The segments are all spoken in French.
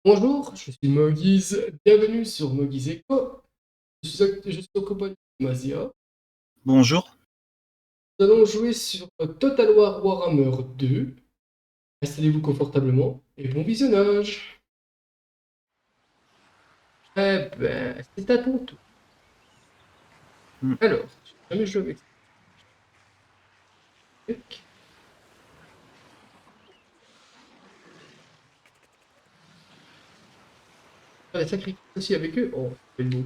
Bonjour, je suis Mogiz, bienvenue sur Mogiz Echo. Je suis en compagnie de Mazia. Bonjour. Nous allons jouer sur Total War Warhammer 2. Installez-vous confortablement et bon visionnage. Eh ben, c'est à ton tour. Hmm. Alors, j'ai jamais joué avec ce truc. Faire des sacrifices aussi avec eux. Oh, c'est beau.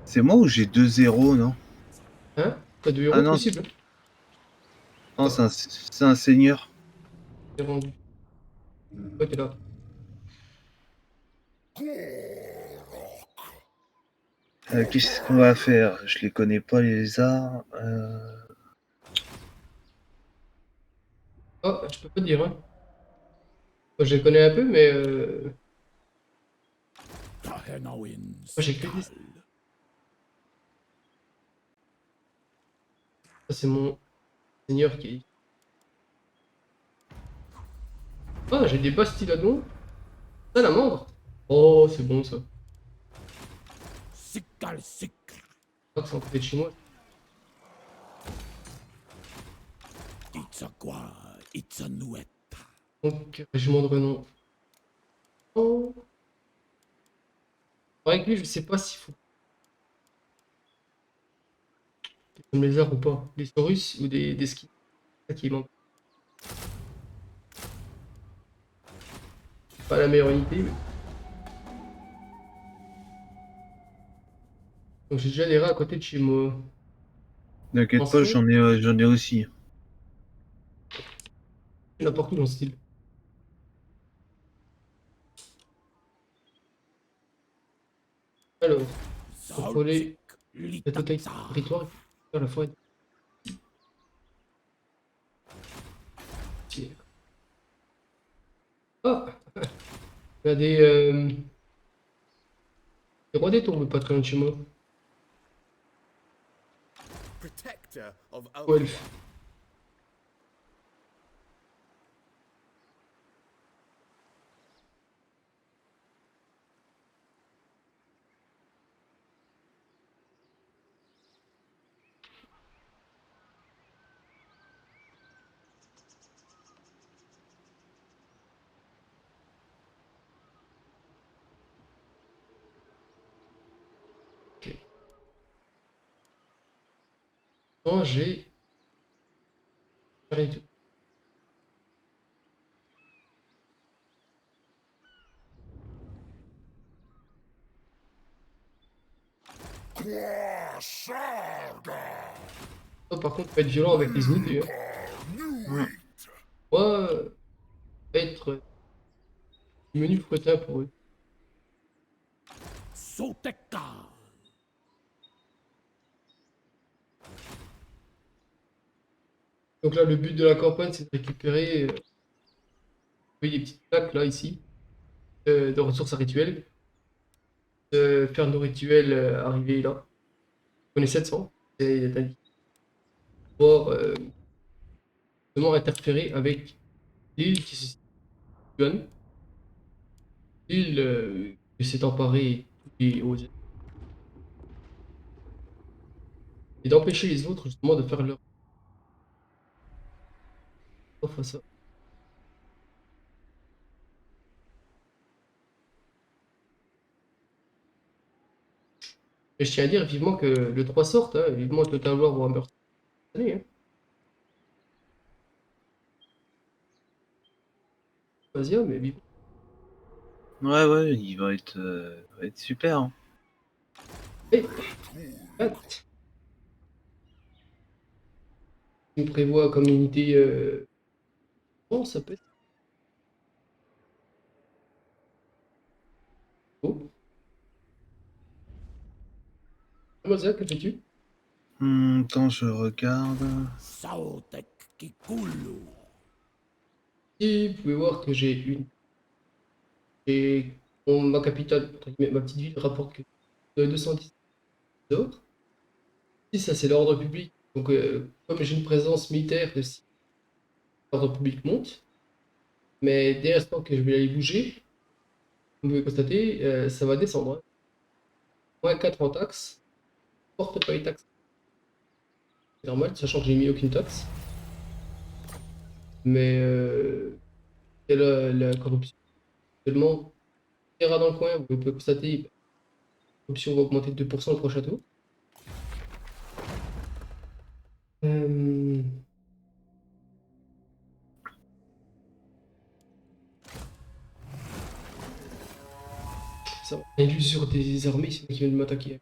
C'est moi ou j'ai 2-0, non? Hein? Pas de Ah héros non, possible. non Oh, c'est un seigneur. t'es rendu. Ouais, t'es là. Qu'est-ce qu'on va faire? Je les connais pas, les lézards. Oh, je peux pas te dire, hein. Moi, je les connais un peu, mais moi, j'ai que des... Ça, c'est mon seigneur qui est... Ah, j'ai des bastiladons. Salamandre. Oh, c'est bon ça. Je crois que c'est en côté de chez moi. Donc, régiment de renom. Oh. Avec lui, je sais pas s'il faut des lézards ou pas. Des saurus ou des skis. C'est ça qui manque. Pas la meilleure unité, mais... Donc j'ai déjà des rats à côté de chez moi. T'inquiète pas, Ancien, j'en ai aussi. n'importe où dans le style. Alors, contrôler la totalité du territoire et la forêt. Ah, il y a des rois des tombes pas très loin de chez moi. Ou elfes. Ok. Non, j'ai... Oh, par contre, faut être violent avec les unités, hein. Hmm. Moi, être du menu fretin pour eux. Donc là, le but de la campagne, c'est de récupérer des petites plaques, là, ici, de ressources à rituels. De faire nos rituels arriver là. On est 700. Et pouvoir vraiment interférer avec l'île qui se situe. L'île qui s'est emparée aux... et d'empêcher les autres, justement, de faire leur offre à ça. Et je tiens à dire vivement que le 3 sorte, hein, vivement Total War Warhammer cette année, hein. Vas-y, hein, mais vivement. Ouais, va être super, hein. Et, hâte. On prévoit comme unité. Oh, ça peut être beau. Comment ça, que fais-tu? Attends, je regarde. Et vous pouvez voir que j'ai une. Et ma capitale, entre guillemets, ma petite ville, rapporte que 210 d'or. Si ça, c'est l'ordre public. Donc, comme j'ai une présence militaire de 6, l'ordre public monte. Mais dès l'instant que je vais aller bouger, vous pouvez constater, ça va descendre. Hein. Moins 4 en taxes, porte pas les taxes. C'est normal, sachant que j'ai mis aucune taxe. Mais et la corruption, tellement ira dans le coin, vous pouvez constater, la corruption va augmenter de 2% le prochain tour. Euh, ça va. L'usure des armées, c'est qui vient de m'attaquer.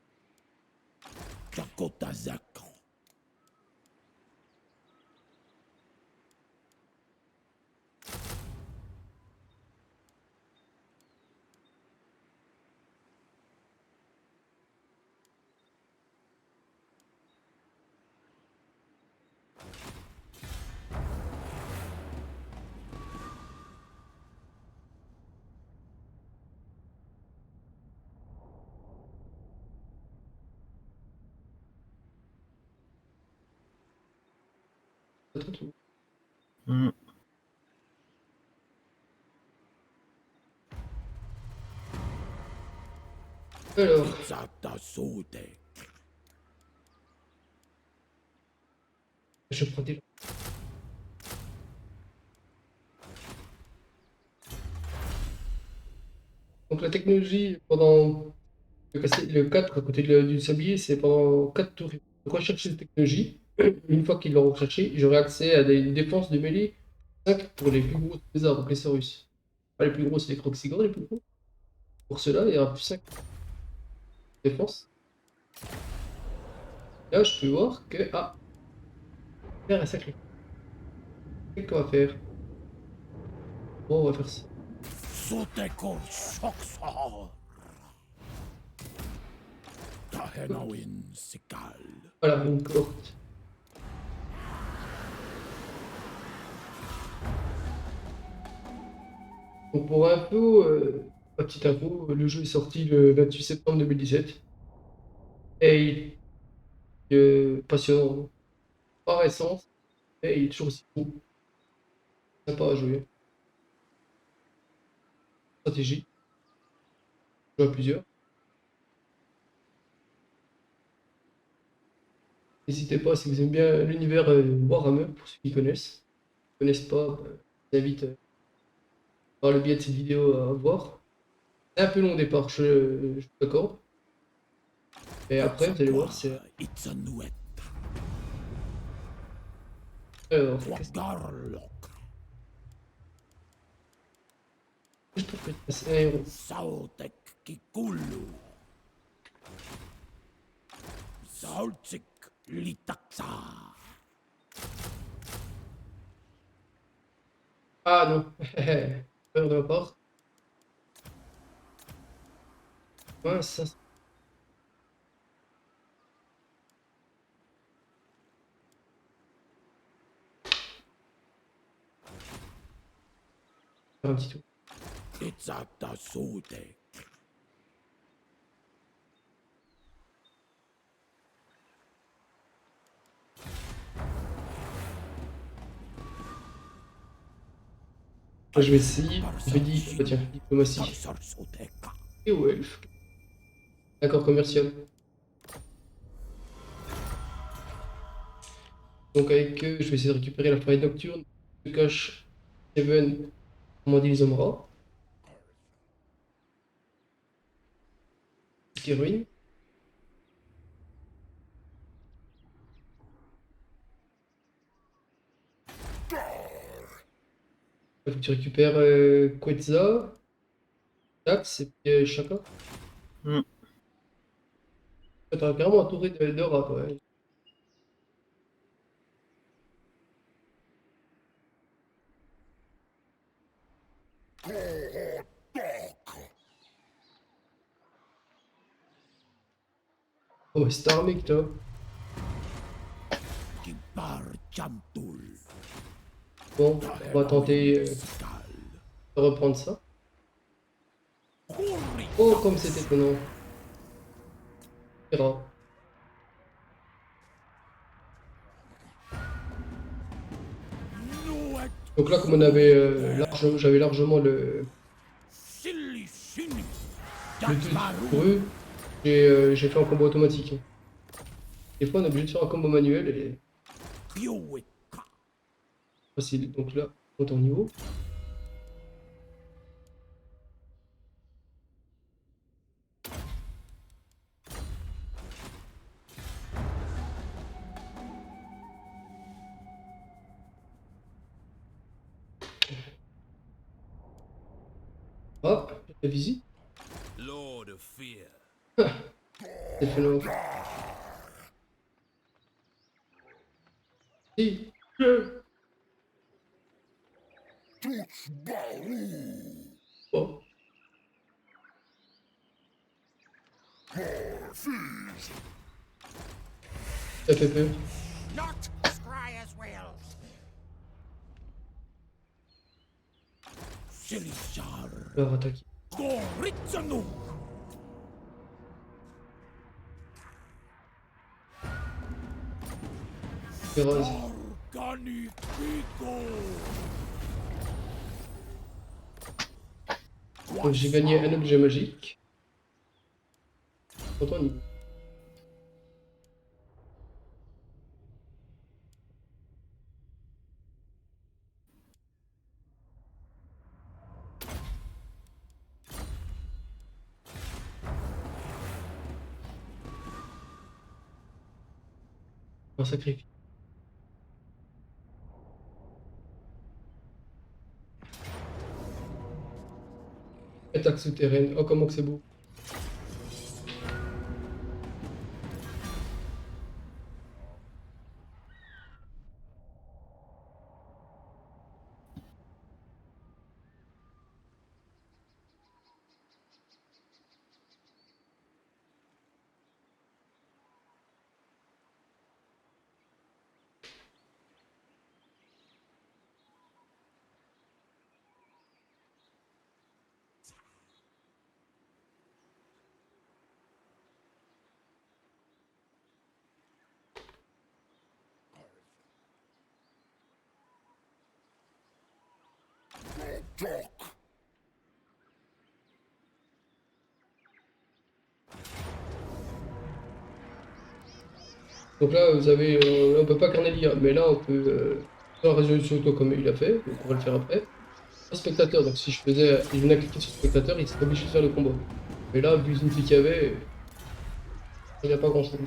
Hmm. Alors, je prends des... Donc la technologie, pendant le 4 à côté du sablier, c'est pendant 4 tours. Ils vont rechercher cette technologie. Une fois qu'ils l'auront recherché, j'aurai accès à des défenses de mêlée 5 pour les plus gros des arbres, les Saurus. Pas les plus gros, c'est les Croxigores les plus gros. Pour cela, il y aura plus 5 défenses. Là, je peux voir que... Ah, faire un sacré. Qu'est-ce qu'on va faire? Bon, on va faire ça. Voilà, une cohorte. Donc pour info, petite info, le jeu est sorti le 28 septembre 2017. Et passionnant, pas récent, mais il est toujours aussi beau. Sympa à jouer. Stratégie, joue à plusieurs. N'hésitez pas, si vous aimez bien l'univers Warhammer, pour ceux qui connaissent. Qui ne connaissent pas, je vous invite par le biais de cette vidéo à voir. C'est un peu long au départ, je vous l'accorde. Et après, vous allez voir, c'est... Alors, qu'est-ce que je trouve que c'est un héros? Ah non, peur de ma part. Mince, ça, c'est un petit tour. Je vais essayer. Je vais dire, bah tiens, diplomatie. Et ouais, d'accord commercial. Donc avec eux, je vais essayer de récupérer la forêt nocturne. Je cache Seven, comment dit les Omra. Qui ruine. Il faut que tu récupères Quetzal, Dax et puis Shaka. Hmm. T'as carrément entouré de rats, quoi. Oh, c'est armé que toi. Bon, on va tenter de reprendre ça. Oh, comme c'est étonnant. C'est rare. Donc là, comme on avait j'avais largement le dessus sur eux, j'ai fait un combo automatique. Des fois, on est obligé de faire un combo manuel et facile. Donc là, on monte en niveau. Hop, la visite. Lord of Fear. C'est fait longtemps. Si. Bon, ça fait peur. Not Scryer's will. Silishar. Leur attaquer. Goritsanu. Féroce. Organifico. Donc j'ai gagné un objet magique. Pourtant, niveau. Un sacrifice. Attaque souterraine. Oh, comment que c'est beau. Donc là, vous avez, on peut pas carner l'IA, mais là, on peut faire la résolution auto comme il a fait, donc on va le faire après. Un spectateur, donc si je venais à cliquer sur spectateur, il serait obligé de faire le combat. Mais là, vu les outils qu'il y avait, il n'y a pas grand-chose.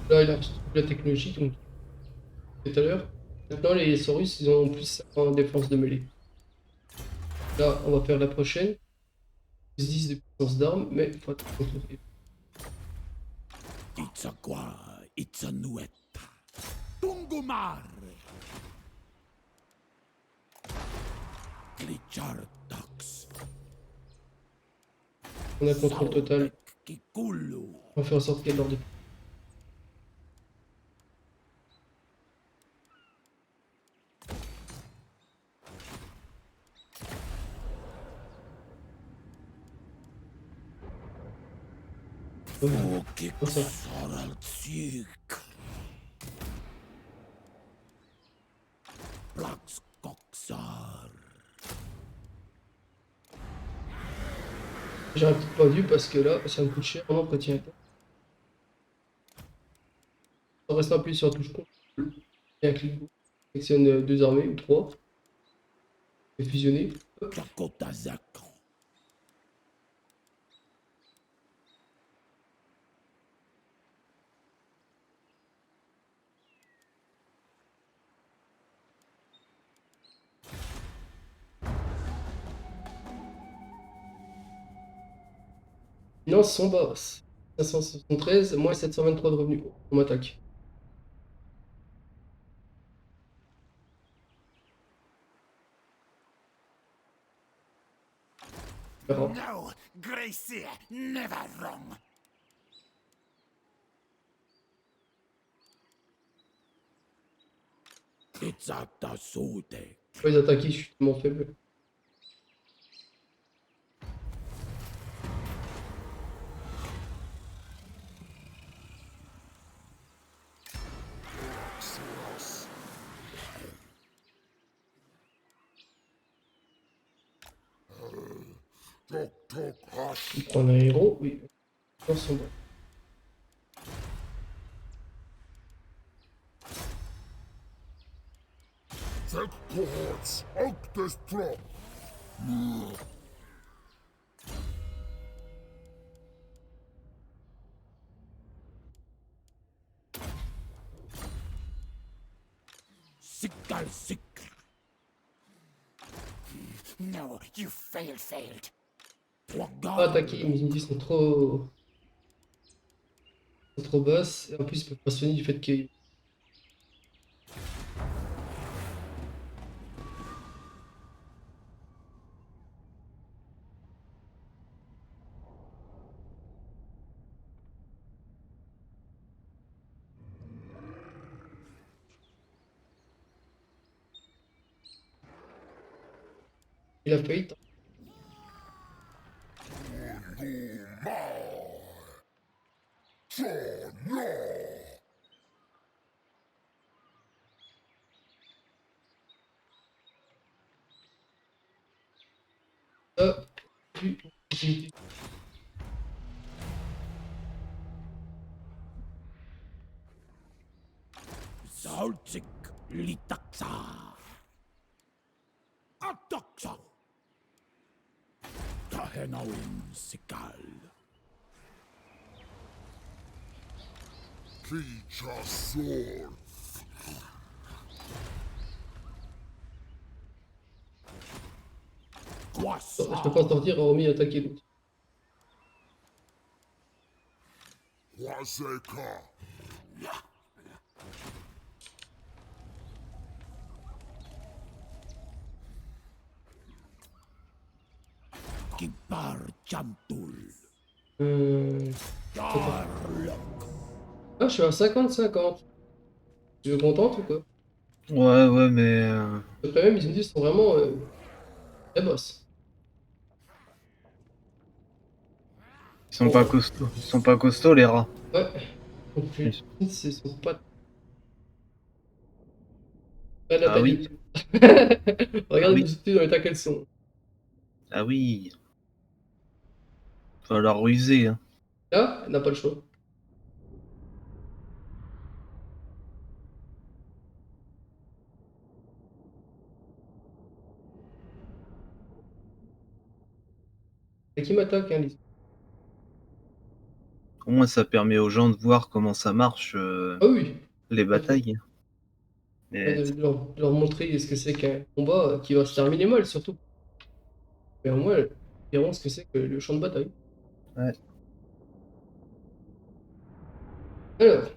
Là, il a reçu la technologie, donc tout à l'heure. Maintenant, les Saurus, ils ont plus en défense de mêlée. Là, on va faire la prochaine. Plus 10 de puissance d'armes, mais il faut attendre. Itzaqua. Itzanueta. Tungumar. Glichardax. On a le contrôle total. Kikulu. On va faire en sorte qu'il y ait de l'ordre. Comme ça. Soraltsik. Blaxcoxar. J'aurais peut-être pas dû parce que là, ça me coûte cher en entretien. On reste appuyé sur la touche contrôle et un clic gauche. On sélectionne deux armées ou trois. Et fusionner. Hop. Chakotazak. Finances sont basses. 573, moins 723 de revenus. On m'attaque. On verra. No, Gracie, never wrong. Kitsata suute. Pour les attaquer, je suis tellement faible. Il prend un héros, oui. Dans son bas. Tech cohorts out this drop. Sikkal sick. No, you failed. Trois Pas gars. attaquer, mes unités sont trop basses. Et en plus, ils peuvent pas se soigner du fait qu'il a failli. Ça, plus d'opportunité. Saltsik litaksa. Ataksa. Tahenawin sikal. Kicha sword. Je peux pas sortir hormis attaquer l'autre. Waseka. Kipar chantul. Ah, je suis à 50-50. Tu veux contente ou quoi? Ouais, mais Après même, mes unités sont vraiment très boss. ils sont pas costauds. Ils sont pas costauds, les rats. Ouais. Donc, c'est son pote. Pas la Ah peine. oui. Regarde Ah oui. mes unités dans l'état qu'elles sont. Ah oui. Faut leur ruser, hein. Là, elle n'a pas le choix. Et qui m'attaque, hein, Lise? Au moins, ça permet aux gens de voir comment ça marche, Ah oui. les batailles. Ouais, Mais de leur montrer ce que c'est qu'un combat qui va se terminer mal, surtout. Mais au moins, ils verront ce que c'est que le champ de bataille. ouais. Alors,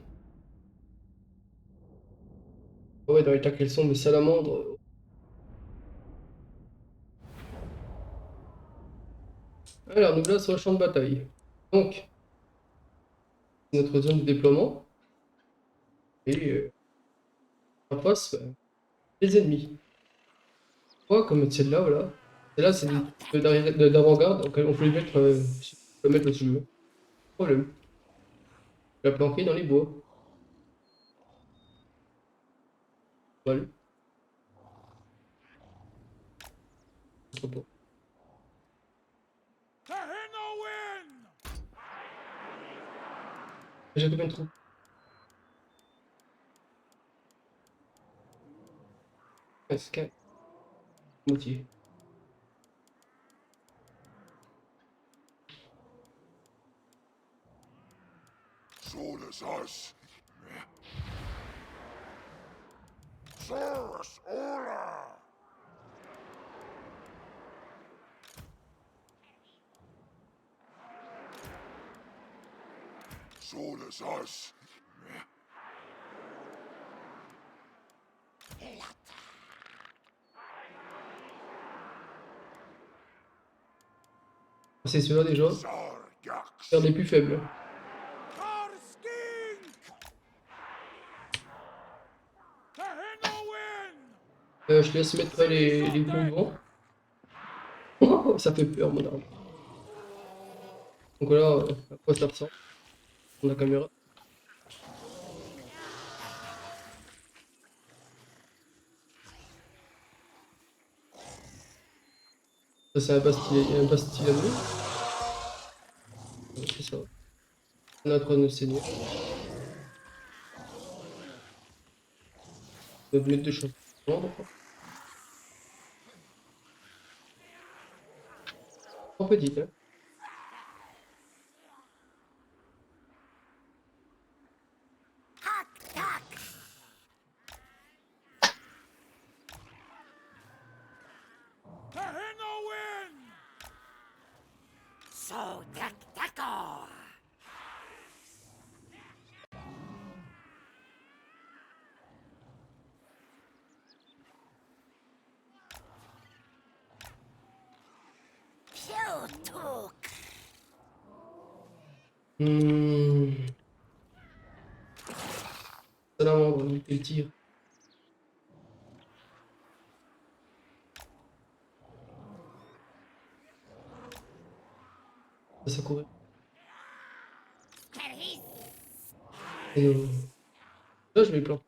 ouais, dans l'état qu'elles sont, mes salamandres. Alors, nous voilà sur le champ de bataille. Donc, c'est notre zone de déploiement. Et en face, les ennemis. Quoi, comme celle-là, voilà. Celle-là, c'est d'avant-garde, donc on peut les mettre, on peut mettre là si je veux. Pas de problème. La planquer dans les bois. Voilà. Pourquoi pas. J'ai combien de trous? Est-ce que... Moitié. Solus us. Saurus Ola. Suures as. C'est ceux-là déjà. Sargax. C'est un des plus faibles. Karskink! Tehenowin! Je te laisse mettre les gros devant. Oh, ça fait peur mon arme. Donc voilà à quoi ça ressemble. La caméra. Ça c'est un Bastille à nous. C'est ça. Notre Seigneur. On va mettre de choses. En petite, hein. Tehenowin! So d'accord! Salamandre, on fait le tir. Ça courait. Et là, je vais plan.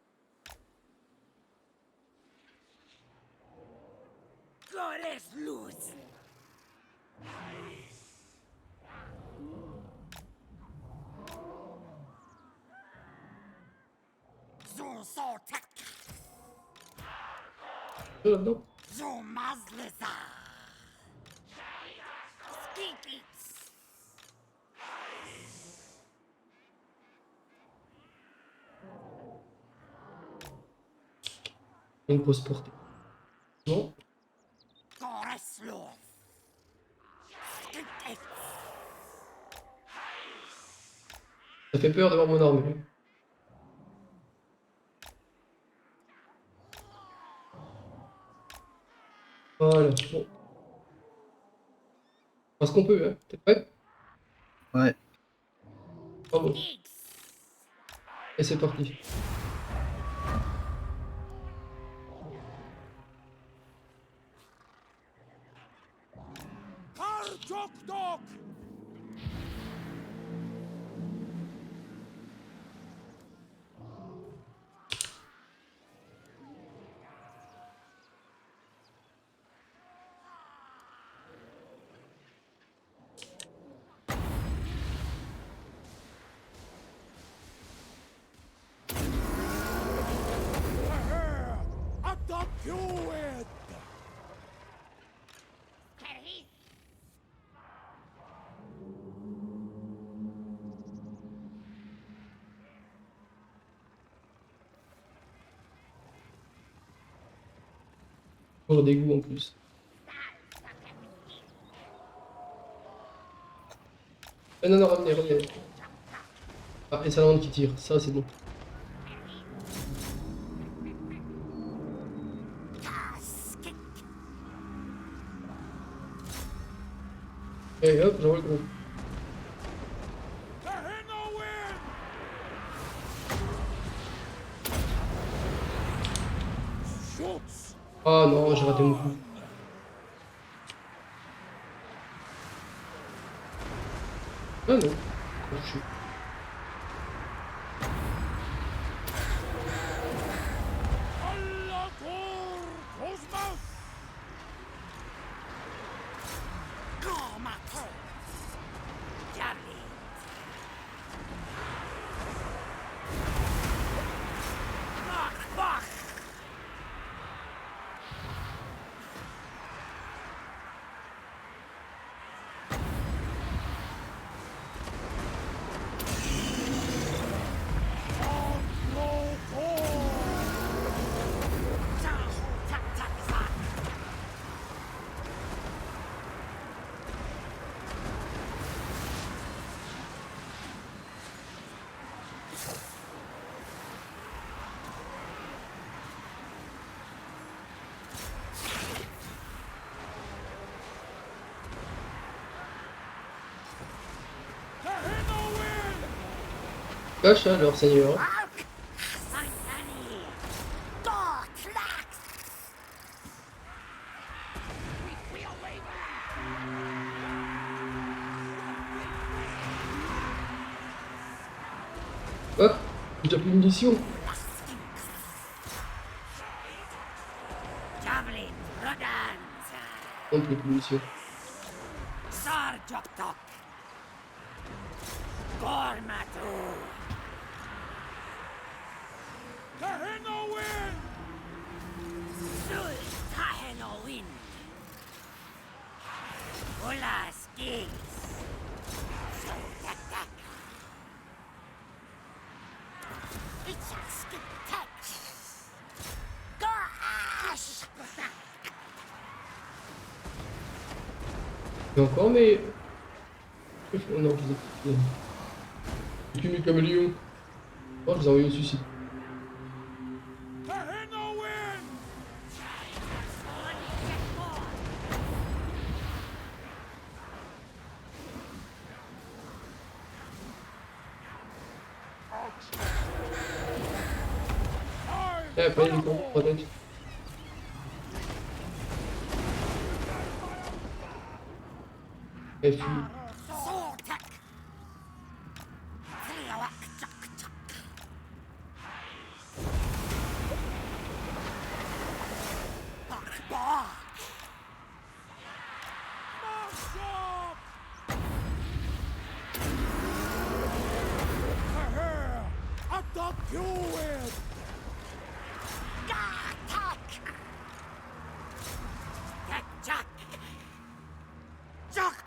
Gores luz! Zon sontak! Là-dedans. Zon mazleza! Skinkits! Une grosse portée. Non. Gores luz! Skinkits! Ça fait peur d'avoir mon arme. Voilà. Bon. Parce qu'on peut, hein. T'es prêt? Ouais. Bravo. Et c'est parti. Karjokdok! Attack-you-it! Pour des goûts en plus. Ah non, non, revenez, revenez. Ah, et Salamandre qui tire. Ça, c'est bon. Et hop, j'envoie le gros. Tehenowin! Schutz! Ah non, j'ai raté mon coup. Ah non. Je suis- Allator Cosmos! Gormator! Yali! Mach! cache, hein, leur seigneur. Hein. Valk! Saint-Annie! Dortlax! We away! Hop, j'ai plus de munitions. Javelin! Rodans! Non, plus de munitions. Sarjoktok! Gormatu! Tahenowin! Sul Tahenowin! Ula skis! Sultatak! Itchaskitak! Gosh! Et encore, mais. Oh non, je les ai plus. J'ai plus mes caméléons. Oh, je les ai envoyés au suicide. Tahenowin! Eh, pas les cons, pas tête. Eh, fuis. Sortak! Tliawak chok chok! Bak bak! Marshal! Hair! Adopt you with! Gatak! Jack! Jack!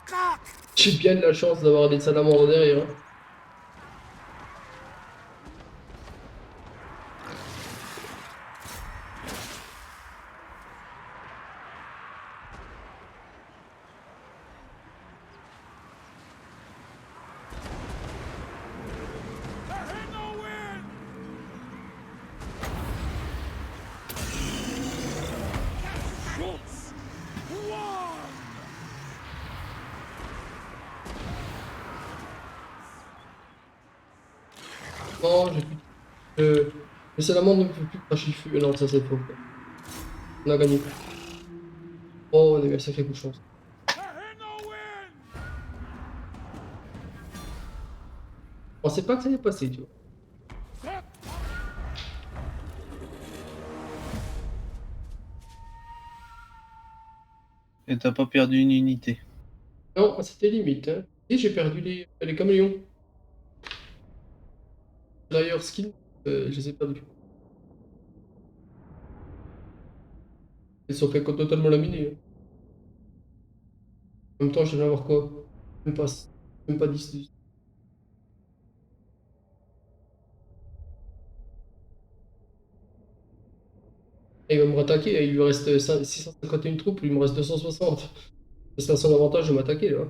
Jack! J'ai bien de la chance d'avoir des salamandres derrière. Hein. Tahenowin! Schutz! One! Non, j'ai plus. Les salamandres ne peuvent plus cracher le feu. Non, ça c'est faux. On a gagné. Oh, on a eu un sacré coup de chance. Tahenowin! Je pensais pas que ça allait passer, tu vois. Et t'as pas perdu une unité. Non, c'était limite. Hein. Et j'ai perdu les caméléons. D'ailleurs, skin, je les ai perdus. Ils sont fait totalement laminés. Hein. En même temps, je devais avoir quoi? Même pas, même pas 10. Et il va me rattaquer. Il lui reste 651 troupes, il me reste 260. C'est son avantage de m'attaquer là.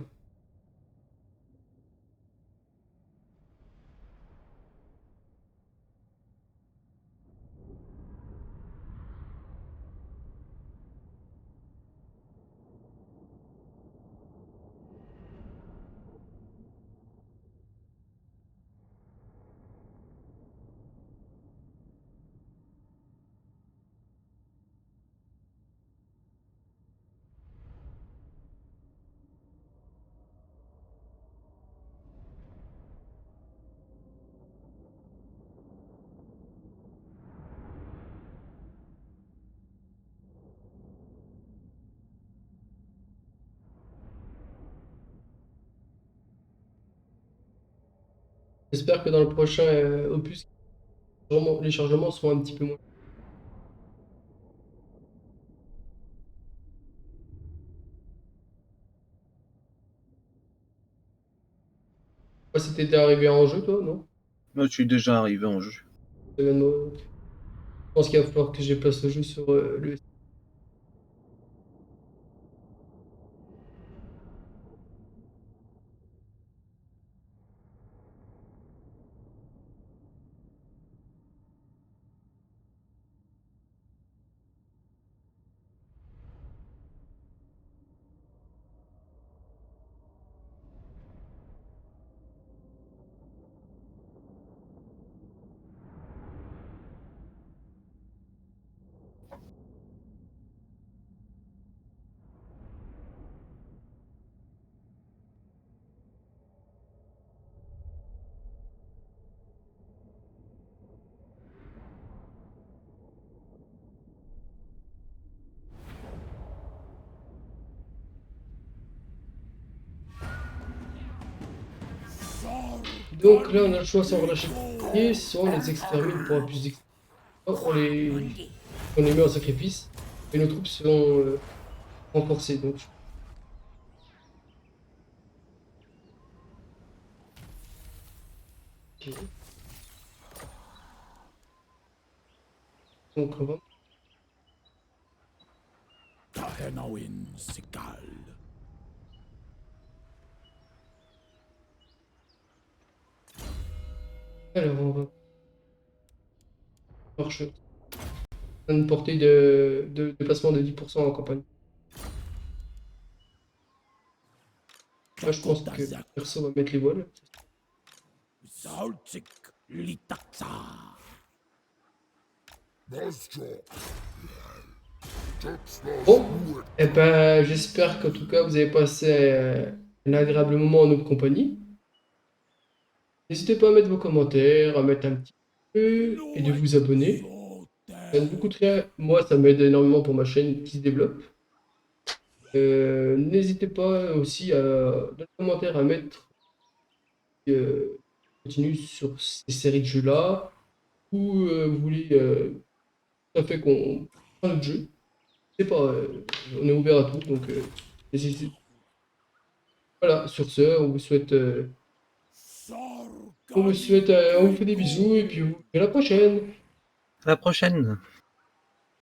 J'espère que dans le prochain opus, les chargements seront un petit peu moins. Toi, c'était déjà arrivé en jeu, toi, non? Moi, je suis déjà arrivé en jeu. Je pense qu'il va falloir que je place le jeu sur le. Donc là, on a le choix, soit on relâche les pieds, soit on les extermine pour un plus d'expérience. On les met en sacrifice et nos troupes seront renforcées. Donc, ok. Donc on va. Tahenowin Sikal. Alors on va marche une portée de déplacement de 10% en campagne. Là, je pense que perso va mettre les voiles. Zaltik Litaksa. Nostro. Texas Bon, Ruet. et ben j'espère qu'en tout cas vous avez passé un agréable moment en notre compagnie. N'hésitez pas à mettre vos commentaires, à mettre un petit peu et de vous abonner. Ça ne vous coûte rien. Moi, ça m'aide énormément pour ma chaîne qui se développe. N'hésitez pas aussi dans les commentaires à mettre continue sur ces séries de jeux-là ou vous voulez tout à fait qu'on change de jeu. Je sais pas, on est ouvert à tout, donc n'hésitez. Voilà, sur ce, on vous fait des bisous et puis on vous dit à la prochaine. À la prochaine.